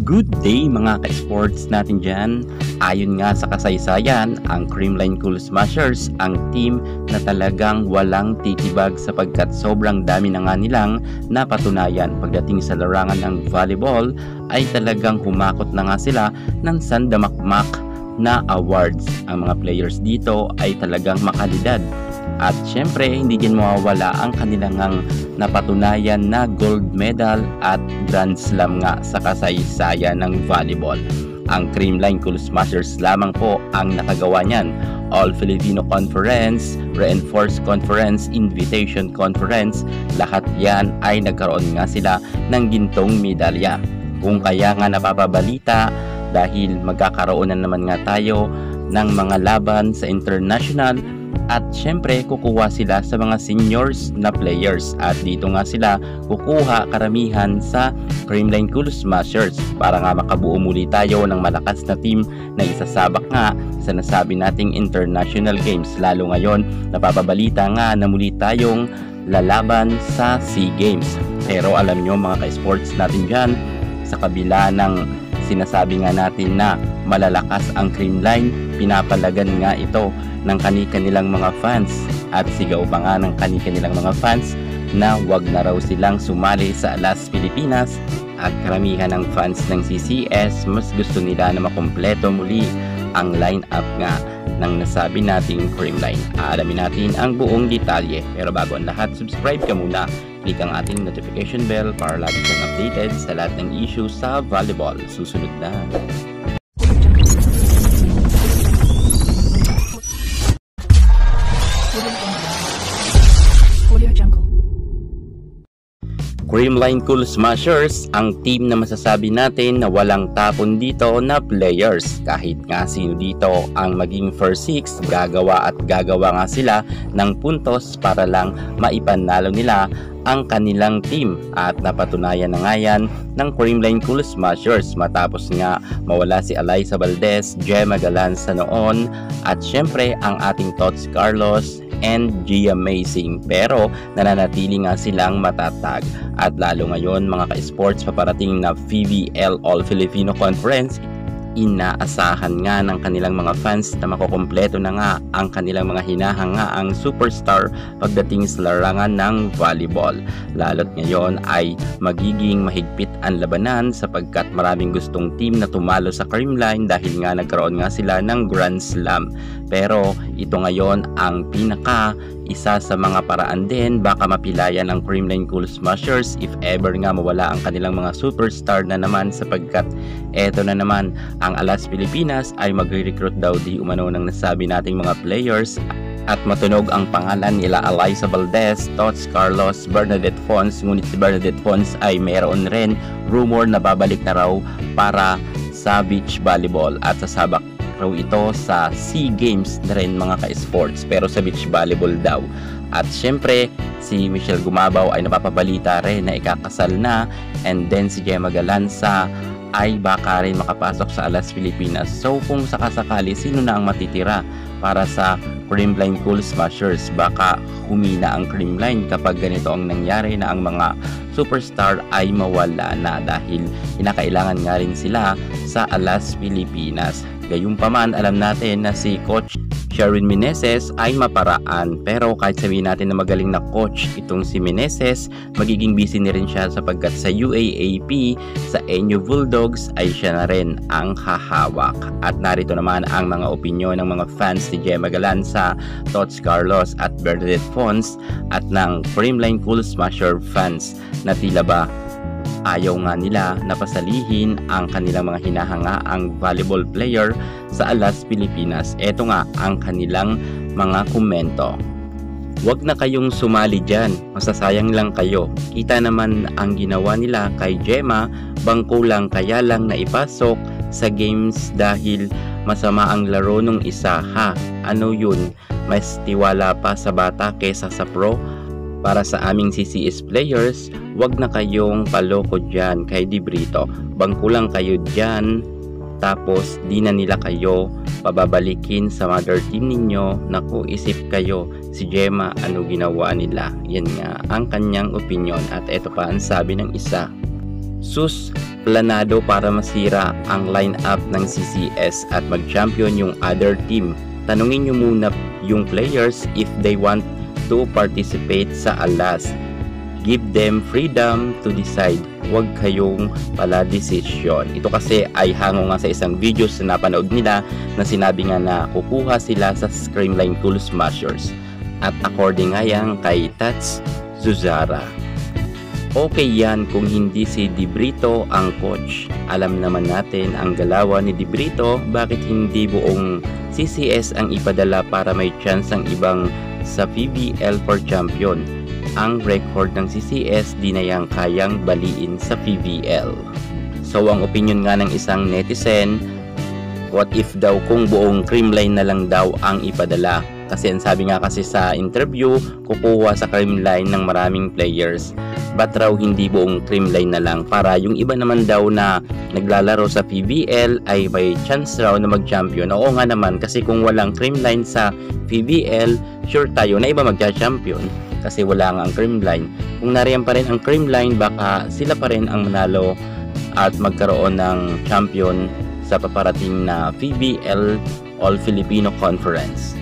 Good day mga ka-sports natin dyan. Ayon nga sa kasaysayan, ang Creamline Cool Smashers ang team na talagang walang titibag sapagkat sobrang dami na nga nilang napatunayan. Pagdating sa larangan ng volleyball ay talagang humakot na nga sila ng sandamakmak na awards. Ang mga players dito ay talagang makalidad. At syempre, hindi din mawawala ang kanilang napatunayan na gold medal at Grand Slam nga sa kasaysayan ng volleyball. Ang Creamline Cool Smashers lamang po ang nakagawa niyan. All Filipino Conference, Reinforced Conference, Invitation Conference, lahat yan ay nagkaroon nga sila ng gintong medalya. Kung kaya nga napapabalita dahil magkakaroon na naman nga tayo ng mga laban sa international. At syempre kukuha sila sa mga seniors na players at dito nga sila kukuha karamihan sa Creamline Cool Smashers para nga makabuo muli tayo ng malakas na team na isasabak nga sa nasabi nating international games. Lalo ngayon napapabalita nga na muli tayong lalaban sa SEA Games. Pero alam nyo mga ka-sports natin dyan, sa kabila ng sinasabi nga natin na malalakas ang Creamline, pinapalagan nga ito ng kanilang mga fans at sigaw pa nga ng kanilang mga fans na wag na raw silang sumali sa Alas Pilipinas at karamihan ng fans ng CCS mas gusto nila na makumpleto muli ang line-up nga ng nasabi nating Creamline. Aalamin natin ang buong detalye pero bago ang lahat, subscribe ka muna, click ang ating notification bell para lagi kang updated sa lahat ng issue sa volleyball. Susunod na. Creamline Cool Smashers ang team na masasabi natin na walang tapon dito na players. Kahit nga sino dito ang maging first six, gagawa nga sila ng puntos para lang maipanalo nila ang kanilang team. At napatunayan na nga yan ng Creamline Cool Smashers matapos nga mawala si Alyssa Valdez, Gemma Galanza noon at syempre ang ating Tots Carlos and Gia Amazing, pero nananatili nga silang matatag. At lalo ngayon mga ka-sports, paparating na PVL All Filipino Conference, inaasahan nga ng kanilang mga fans na makukumpleto na nga ang kanilang mga hinahangaang superstar pagdating sa larangan ng volleyball. Lalo't ngayon ay magiging mahigpit ang labanan sapagkat maraming gustong team na tumalo sa Creamline dahil nga nagkaroon nga sila ng Grand Slam. Pero ito ngayon ang isa sa mga paraan din baka mapilayan ang Creamline Cool Smashers if ever nga mawala ang kanilang mga superstar na naman sapagkat eto na naman ang Alas Pilipinas ay magre-recruit daw di umano ng nasabi nating mga players at matunog ang pangalan nila Alyssa Valdez, Tots Carlos, Bernadette Fons. Ngunit si Bernadette Fons ay mayroon rin rumor na babalik na raw para sa beach volleyball at sasabak raw ito sa SEA Games na rin mga ka-sports pero sa beach volleyball daw. At syempre si Michelle Gumabaw ay napapabalita rin na ikakasal na and then si Gemma Galanza ay baka rin makapasok sa Alas Pilipinas. So kung sakasakali sino na ang matitira para sa Creamline Cool Smashers, baka humina ang Creamline kapag ganito ang nangyari na ang mga superstar ay mawala na dahil kinakailangan nga rin sila sa Alas Pilipinas. Gayunpaman, alam natin na si Coach Sherwin Meneses ay maparaan, pero kahit sabihin natin na magaling na coach itong si Meneses, magiging busy na rin siya sapagkat sa UAAP, sa Enyo Bulldogs ay siya na rin ang hahawak. At narito naman ang mga opinyon ng mga fans ni Gemma Galanza, Tots Carlos at Bernadette Fons at ng Creamline Cool Smasher fans na tila ba ayaw nga nila na pasalihin ang kanilang mga hinahangaang volleyball player sa Alas Pilipinas. Ito nga ang kanilang mga komento. Huwag na kayong sumali dyan, masasayang lang kayo. Kita naman ang ginawa nila kay Gemma, bangko lang kaya lang naipasok sa games dahil masama ang laro nung isa. Ha, ano yun? Mas tiwala pa sa bata kesa sa pro? Para sa aming CCS players, wag na kayong paloko dyan kay Dibrito. Bangko lang kayo dyan, tapos di na nila kayo pababalikin sa mother team ninyo. Naku, isip kayo, si Gemma ano ginawa nila? Yan nga ang kanyang opinion. At eto pa ang sabi ng isa. Sus, planado para masira ang lineup ng CCS at mag-champion yung other team. Tanungin nyo muna yung players if they want to participate sa Alas. Give them freedom to decide. Huwag kayong pala desisyon. Ito kasi ay hango nga sa isang video na napanood nila na sinabi nga na kukuha sila sa Screamline Cool Smashers. At according nga yan kay Tats Zuzara. Okay yan kung hindi si De Brito ang coach. Alam naman natin ang galawan ni De Brito, bakit hindi buong CCS ang ipadala para may chance ang ibang sa PBL for champion. Ang record ng CCS di na yang kayang baliin sa PBL. So ang opinion nga ng isang netizen, what if daw kung buong Creamline na lang daw ang ipadala? Kasi ang sabi nga kasi sa interview, kukuha sa Creamline ng maraming players. Ba't raw hindi buong Creamline na lang para yung iba naman daw na naglalaro sa PBL ay may chance raw na mag-champion? Oo nga naman, kasi kung walang Creamline sa PBL, sure tayo na iba mag-champion kasi wala nga ang Creamline. Kung nariyan pa rin ang Creamline, baka sila pa rin ang manalo at magkaroon ng champion sa paparating na PBL All Filipino Conference.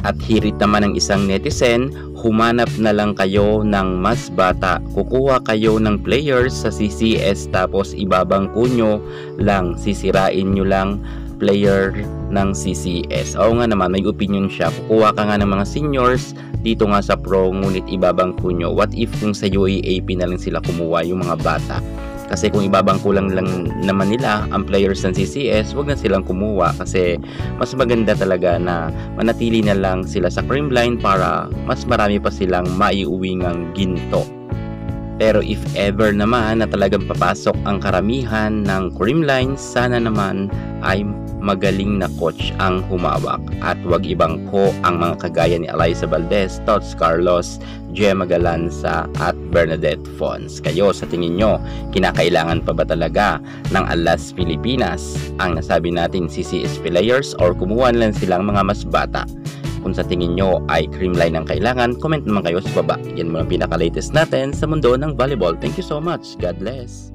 At hirit naman ng isang netizen, humanap na lang kayo ng mas bata. Kukuha kayo ng players sa CCS tapos ibabangko nyo lang, sisirain nyo lang player ng CCS. Oo nga naman, may opinion siya. Kukuha ka nga ng mga seniors dito nga sa pro, ngunit ibabangko nyo. What if kung sa UAAP na lang sila kumuha yung mga bata? Kasi kung ibabangko lang naman nila ang players ng CCS, wag na silang kumuha kasi mas maganda talaga na manatili na lang sila sa Creamline para mas marami pa silang maiuwingang ginto. Pero if ever naman na talagang papasok ang karamihan ng Creamline, sana naman ay magaling na coach ang humawak at wag ibangko ang mga kagaya ni Eliza Valdez, Tots Carlos, Gemma Galanza at Bernadette Fons. Kayo sa tingin nyo, kinakailangan pa ba talaga ng Alas Pilipinas ang nasabi natin CCS players or kumuha lang silang mga mas bata? Kung sa tingin nyo ay Creamline ang kailangan, comment naman kayo sa baba. Yan mo ang pinaka-latest natin sa mundo ng volleyball. Thank you so much. God bless.